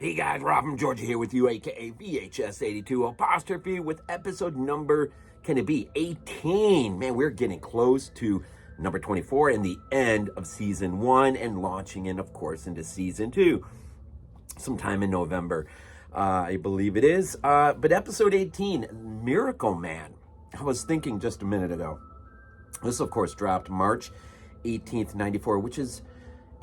Hey guys, Rob from Georgia here with you, aka VHS82 apostrophe with episode number, can it be 18? Man, we're getting close to number 24 and the end of season 1 and launching in, of course, into season 2 sometime in November, I believe it is. But episode 18, Miracle Man. I was thinking just a minute ago. This, of course, dropped March 18th, 94, which is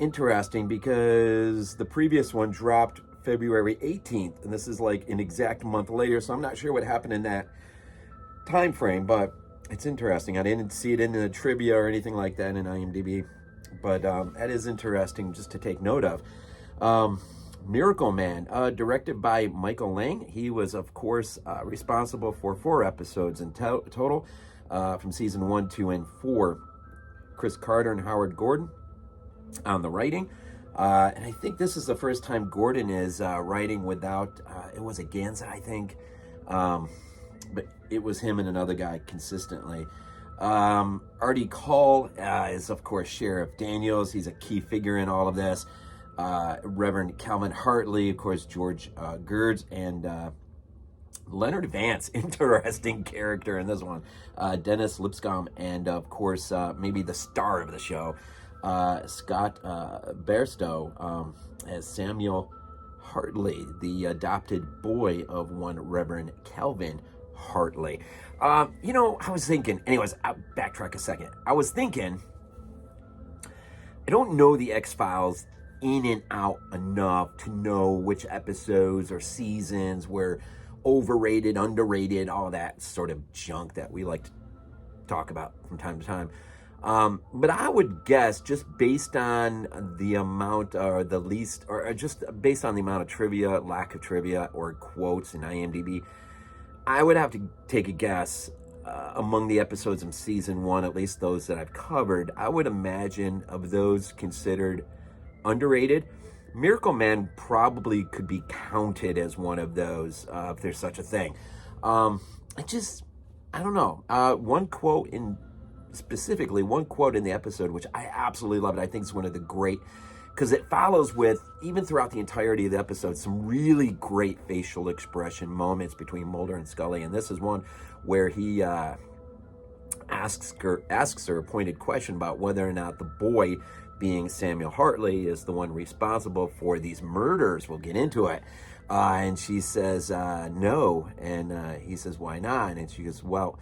interesting because the previous one dropped February 18th, and this is like an exact month later, so I'm not sure what happened in that time frame, but it's interesting. I didn't see it in the trivia or anything like that in IMDb, but that is interesting just to take note of. Miracle Man, directed by Michael Lange. He was, of course, responsible for 4 episodes in total from season 1, 2, and 4. Chris Carter and Howard Gordon on the writing. And I think this is the first time Gordon is writing without, it was a Ganza, I think, but it was him and another guy consistently. Artie Call is, of course, Sheriff Daniels. He's a key figure in all of this. Reverend Calvin Hartley, of course, George Gerdes, and Leonard Vance, interesting character in this one. Dennis Lipscomb, and, of course, maybe the star of the show, Scott Bairstow as Samuel Hartley, the adopted boy of one Reverend Calvin Hartley. I was thinking, anyways, I'll backtrack a second. I was thinking, I don't know the X-Files in and out enough to know which episodes or seasons were overrated, underrated, all that sort of junk that we like to talk about from time to time. But I would guess, just based on the amount or the least, or just based on the amount of trivia, lack of trivia, or quotes in IMDb, I would have to take a guess among the episodes in season 1, at least those that I've covered. I would imagine of those considered underrated, Miracle Man probably could be counted as one of those, if there's such a thing. I don't know. One quote in the episode, which I absolutely loved. I think it's one of the great, because it follows with, even throughout the entirety of the episode, some really great facial expression moments between Mulder and Scully. And this is one where he asks her a pointed question about whether or not the boy, being Samuel Hartley, is the one responsible for these murders. We'll get into it. And she says, no. And he says, why not? And she goes, well,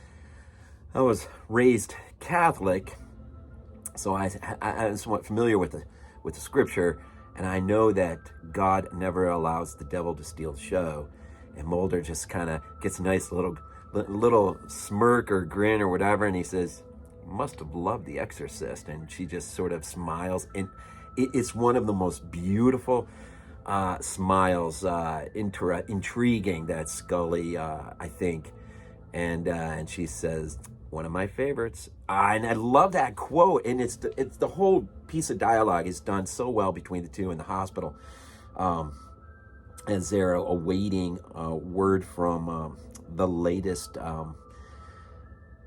I was raised Catholic, so I'm somewhat familiar with the scripture, and I know that God never allows the devil to steal the show. And Mulder just kind of gets a nice little smirk or grin or whatever, and he says, must have loved The Exorcist. And she just sort of smiles, and it's one of the most beautiful smiles, intriguing, that Scully, I think. And she says, one of my favorites. And I love that quote, and it's the whole piece of dialogue is done so well between the two in the hospital, as they're awaiting word from the latest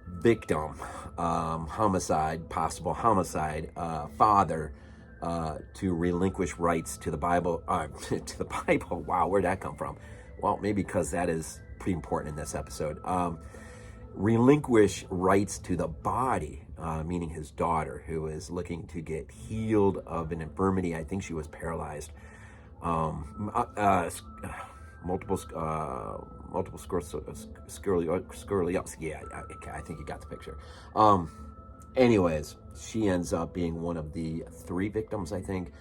victim, possible homicide, father, to relinquish rights to the Bible, to the Bible. Wow, where'd that come from? Well, maybe because that is pretty important in this episode. Relinquish rights to the body, meaning his daughter, who is looking to get healed of an infirmity. I think she was paralyzed. Multiple scoliosis. Yeah, I think you got the picture. Anyways, she ends up being one of the 3 victims, I think,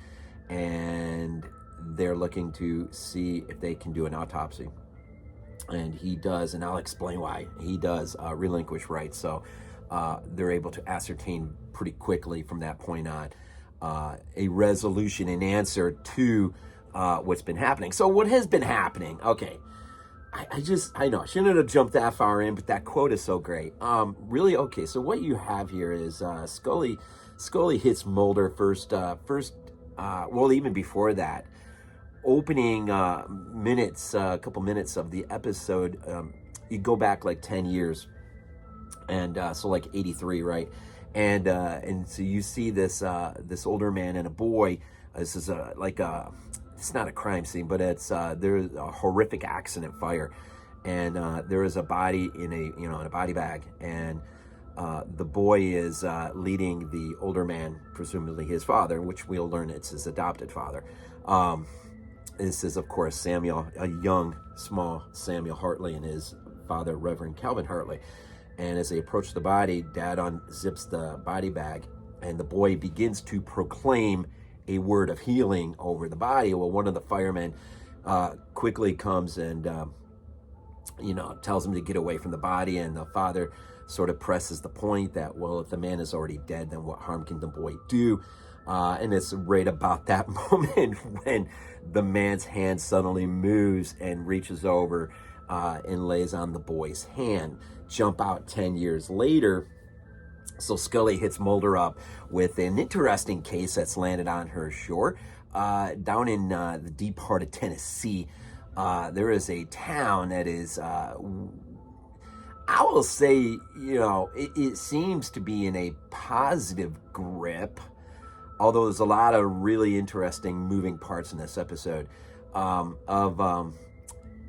and they're looking to see if they can do an autopsy. And he does, and I'll explain why. He does relinquish rights, so they're able to ascertain pretty quickly from that point on a resolution and answer to what's been happening. So what has been happening? Okay, I know I shouldn't have jumped that far in, but that quote is so great. Really, okay. So what you have here is Scully hits Mulder first. Well, even before that, opening minutes, a couple minutes of the episode, you go back like 10 years, and so like 83, right? And so you see this older man and a boy. This is like a it's not a crime scene, but it's there's a horrific accident fire, and there is a body in a body bag, and the boy is leading the older man, presumably his father, which we'll learn it's his adopted father. This is, of course, Samuel, a young, small Samuel Hartley, and his father, Reverend Calvin Hartley. And as they approach the body, Dad unzips the body bag, and the boy begins to proclaim a word of healing over the body. Well, one of the firemen quickly comes and tells him to get away from the body, and the father sort of presses the point that, well, if the man is already dead, then what harm can the boy do? And it's right about that moment when the man's hand suddenly moves and reaches over and lays on the boy's hand. Jump out 10 years later. So Scully hits Mulder up with an interesting case that's landed on her shore. Down in the deep part of Tennessee, there is a town that is, I will say, it seems to be in a positive grip, although there's a lot of really interesting moving parts in this episode, of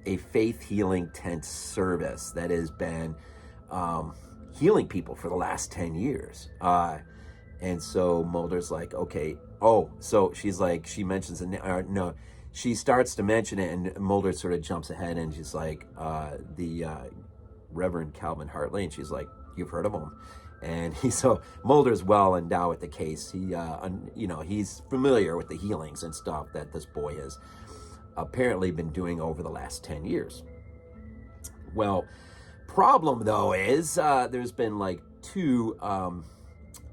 a faith healing tent service that has been healing people for the last 10 years. And so Mulder's like, okay. Oh, so she's like, she mentions no, she starts to mention it, and Mulder sort of jumps ahead, and she's like, the Reverend Calvin Hartley, and she's like, you've heard of him? And so Mulder's well endowed with the case. He's familiar with the healings and stuff that this boy has apparently been doing over the last 10 years. Well, problem though is there's been like two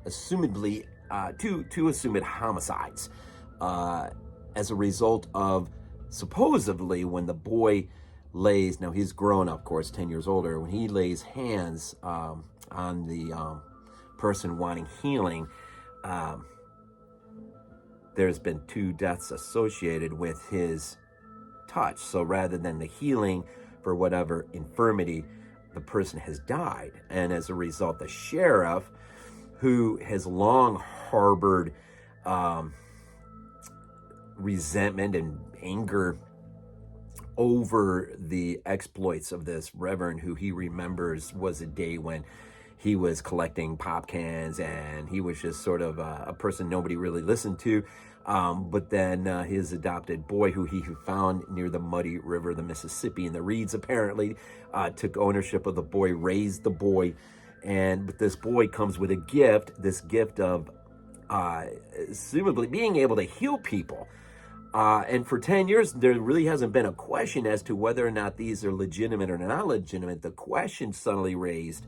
assumedly assumed homicides as a result of supposedly when the boy lays, now he's grown up, of course, 10 years older, when he lays hands on the person wanting healing, there's been 2 deaths associated with his touch. So rather than the healing for whatever infirmity, the person has died. And as a result, the sheriff, who has long harbored resentment and anger over the exploits of this reverend, who he remembers was a day when he was collecting pop cans and he was just sort of a person nobody really listened to. But then his adopted boy, who he found near the muddy river, the Mississippi, and the Reeds apparently took ownership of the boy, raised the boy. But this boy comes with a gift, this gift of assumably being able to heal people. And for 10 years, there really hasn't been a question as to whether or not these are legitimate or not legitimate. The question suddenly raised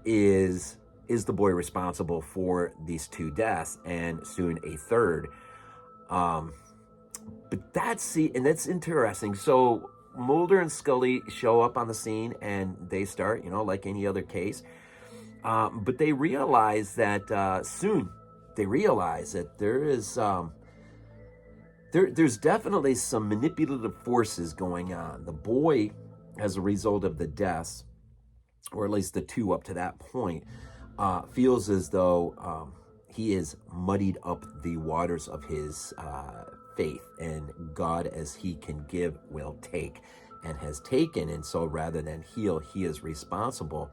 is the boy responsible for these 2 deaths and soon a third? But that's interesting. So Mulder and Scully show up on the scene, and they start, like any other case. But they realize that soon there is there's definitely some manipulative forces going on. The boy, as a result of the deaths, or at least the 2 up to that point, feels as though he has muddied up the waters of his faith, and God, as he can give, will take, and has taken. And so rather than heal, he is responsible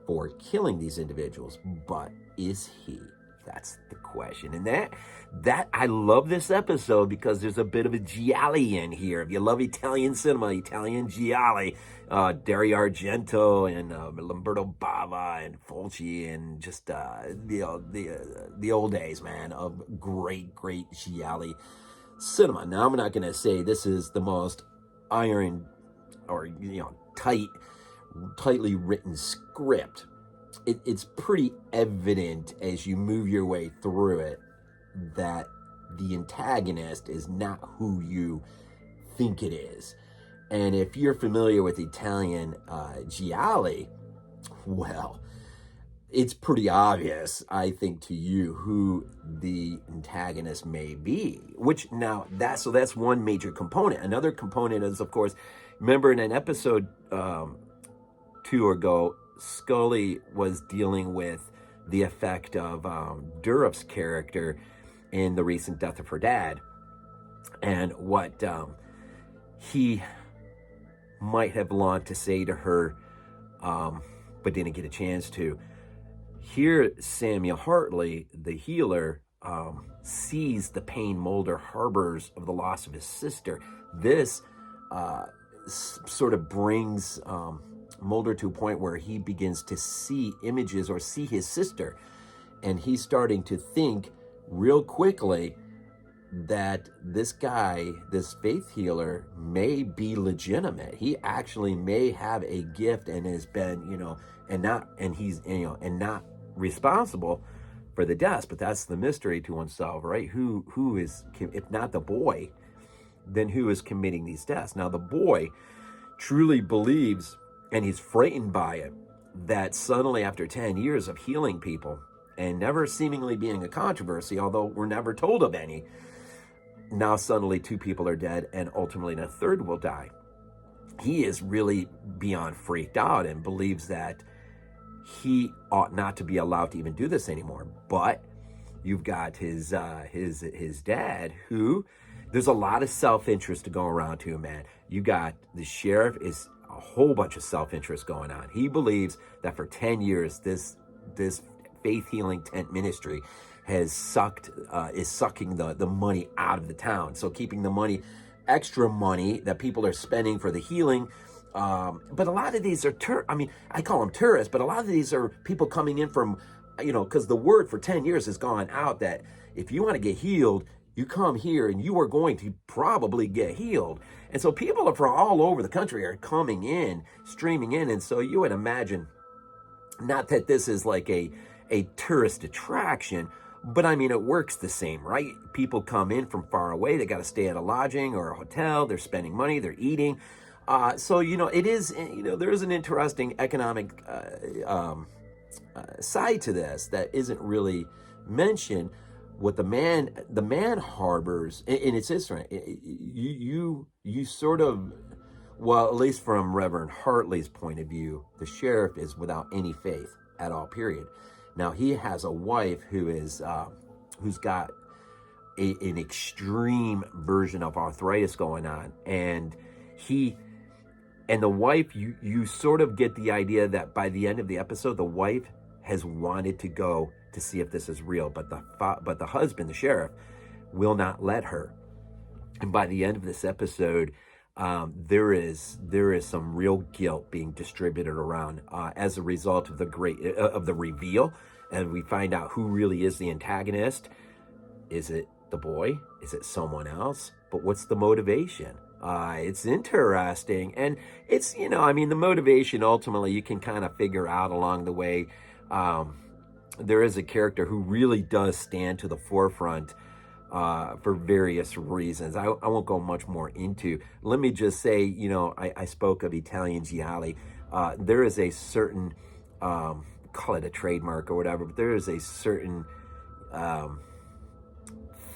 for killing these individuals. But is he? That's the question. And that I love this episode because there's a bit of a gialli in here. If you love Italian cinema, Italian gialli, Dario Argento and Lamberto Bava and Fulci, and just the old days, man, of great gialli cinema. Now, I'm not going to say this is the most iron or tightly written script. It's pretty evident as you move your way through it that the antagonist is not who you think it is. And if you're familiar with Italian gialli, well, it's pretty obvious, I think, to you who the antagonist may be. So that's one major component. Another component is, of course, remember in an episode 2 ago, Scully was dealing with the effect of Durup's character in the recent death of her dad. and what he might have longed to say to her, but didn't get a chance to. Here, Samuel Hartley, the healer, sees the pain Mulder harbors of the loss of his sister. This sort of brings Mulder to a point where he begins to see images or see his sister. And he's starting to think real quickly that this guy, this faith healer, may be legitimate. He actually may have a gift and has been, and not responsible for the deaths. But that's the mystery to unsolve, right? Who is, if not the boy, then who is committing these deaths? Now, the boy truly believes, and he's frightened by it, that suddenly after 10 years of healing people and never seemingly being a controversy, although we're never told of any, now suddenly 2 people are dead and ultimately a third will die. He is really beyond freaked out and believes that he ought not to be allowed to even do this anymore. But you've got his dad, who, there's a lot of self-interest to go around to, man. You got the sheriff, is a whole bunch of self-interest going on. He believes that for 10 years, this faith healing tent ministry is sucking the money out of the town. So keeping the money, extra money that people are spending for the healing. But a lot of these are, I call them tourists, but a lot of these are people coming in from, because the word for 10 years has gone out that if you want to get healed, you come here and you are going to probably get healed. And so people from all over the country are coming in, streaming in. And so you would imagine, not that this is like a tourist attraction, but it works the same, right? People come in from far away. They got to stay at a lodging or a hotel. They're spending money. They're eating. So, it is, there is an interesting economic side to this that isn't really mentioned. What the man harbors, and it's interesting, you sort of, well, at least from Reverend Hartley's point of view, the sheriff is without any faith at all, period. Now, he has a wife who is, who's got an extreme version of arthritis going on. And the wife, you sort of get the idea that by the end of the episode, the wife has wanted to go to see if this is real, but the husband, the sheriff, will not let her. And by the end of this episode, there is some real guilt being distributed around as a result of the reveal, and we find out who really is the antagonist. Is it the boy? Is it someone else? But what's the motivation? It's interesting, and it's the motivation ultimately you can kind of figure out along the way. There is a character who really does stand to the forefront for various reasons. I won't go much more into. Let me just say, I spoke of Italian gialli. There is a certain, call it a trademark or whatever, but there is a certain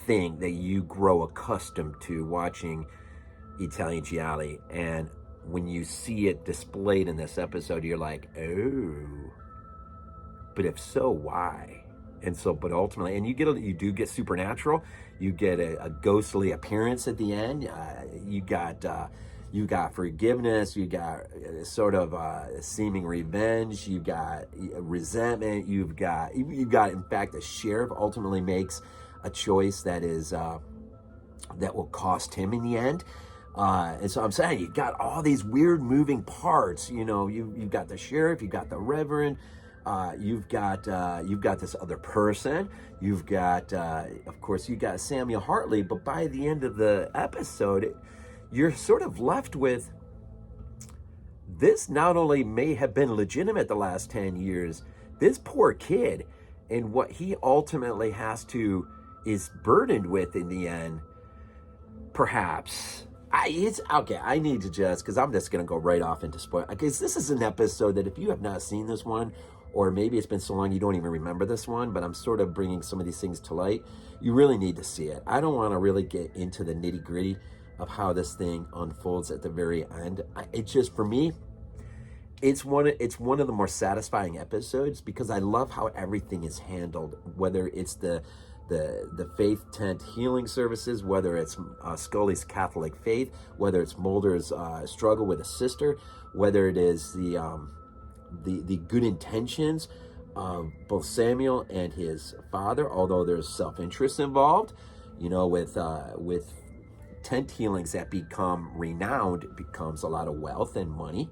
thing that you grow accustomed to watching Italian gialli. And when you see it displayed in this episode, you're like, oh, but if so, why? And so, but ultimately, and you do get supernatural. You get a ghostly appearance at the end. You got forgiveness. You got sort of seeming revenge. You got resentment. You've got. In fact, the sheriff ultimately makes a choice that is that will cost him in the end. And so I'm saying you've got all these weird moving parts. You've got the sheriff. You've got the reverend. You've got this other person. You've got, of course, you got Samuel Hartley. But by the end of the episode, you're sort of left with this. Not only may have been legitimate the last 10 years, this poor kid and what he ultimately is burdened with in the end. Perhaps it's okay. I need to because I'm just going to go right off into spoil. Because this is an episode that if you have not seen this one, or maybe it's been so long you don't even remember this one, but I'm sort of bringing some of these things to light, you really need to see it. I don't want to really get into the nitty gritty of how this thing unfolds at the very end. It just, for me, it's one of the more satisfying episodes because I love how everything is handled, whether it's the the faith tent healing services, whether it's Scully's Catholic faith, whether it's Mulder's struggle with a sister, whether it is the good intentions of both Samuel and his father, although there's self-interest involved, with tent healings that become renowned, it becomes a lot of wealth and money,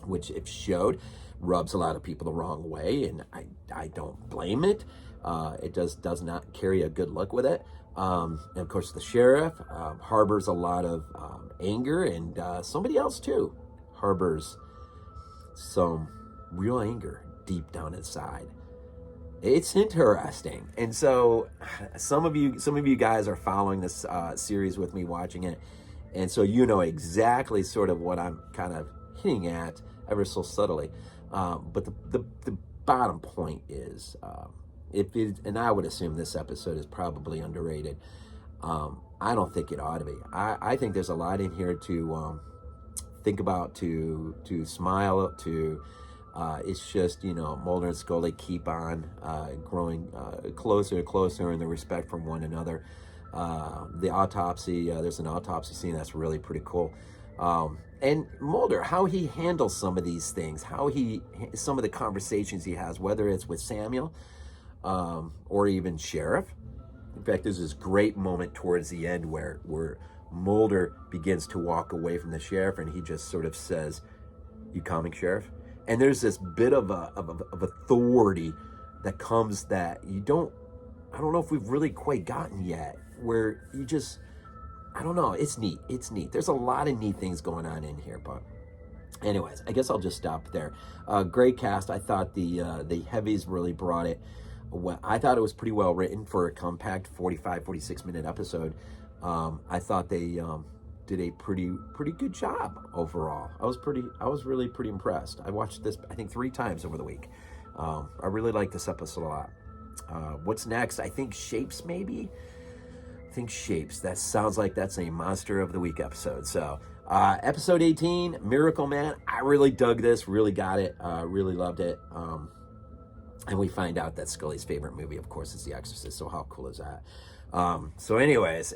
which if showed rubs a lot of people the wrong way, and I don't blame it. It does not carry a good look with it. And of course, the sheriff harbors a lot of anger, and somebody else too harbors some real anger deep down inside. It's interesting. And so some of you guys are following this series with me, watching it, and so you know exactly sort of what I'm kind of hinting at ever so subtly. But the bottom point is, and I would assume this episode is probably underrated. I don't think it ought to be. I think there's a lot in here to think about, to smile, to it's just, Mulder and Scully keep on growing closer and closer in the respect from one another. The autopsy, there's an autopsy scene that's really pretty cool. And Mulder, how he handles some of these things, some of the conversations he has, whether it's with Samuel or even Sheriff. In fact, there's this great moment towards the end where Mulder begins to walk away from the sheriff, and he just sort of says, "You coming, Sheriff?" And there's this bit of authority that comes that I don't know if we've really quite gotten yet, where you just, I don't know, it's neat. There's a lot of neat things going on in here, but anyways, I guess I'll just stop there. Great cast. I thought the heavies really brought it. Well, I thought it was pretty well written for a compact 46 minute episode. I thought they did a pretty good job overall. I was really pretty impressed. I watched this, I think, 3 times over the week. I really like this episode a lot. What's next? I think Shapes, maybe? I think Shapes. That sounds like that's a Monster of the Week episode. So, episode 18, Miracle Man. I really dug this, really got it, really loved it. And we find out that Scully's favorite movie, of course, is The Exorcist. So how cool is that? So anyways,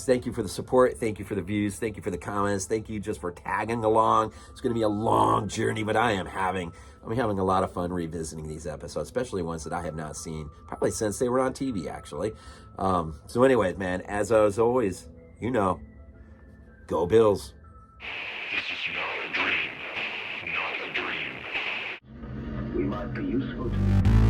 thank you for the support. Thank you for the views. Thank you for the comments. Thank you just for tagging along. It's going to be a long journey, but I'm having a lot of fun revisiting these episodes, especially ones that I have not seen probably since they were on TV, actually. So anyways, man, as always, go Bills. This is not a dream. Not a dream. We might be useful to you.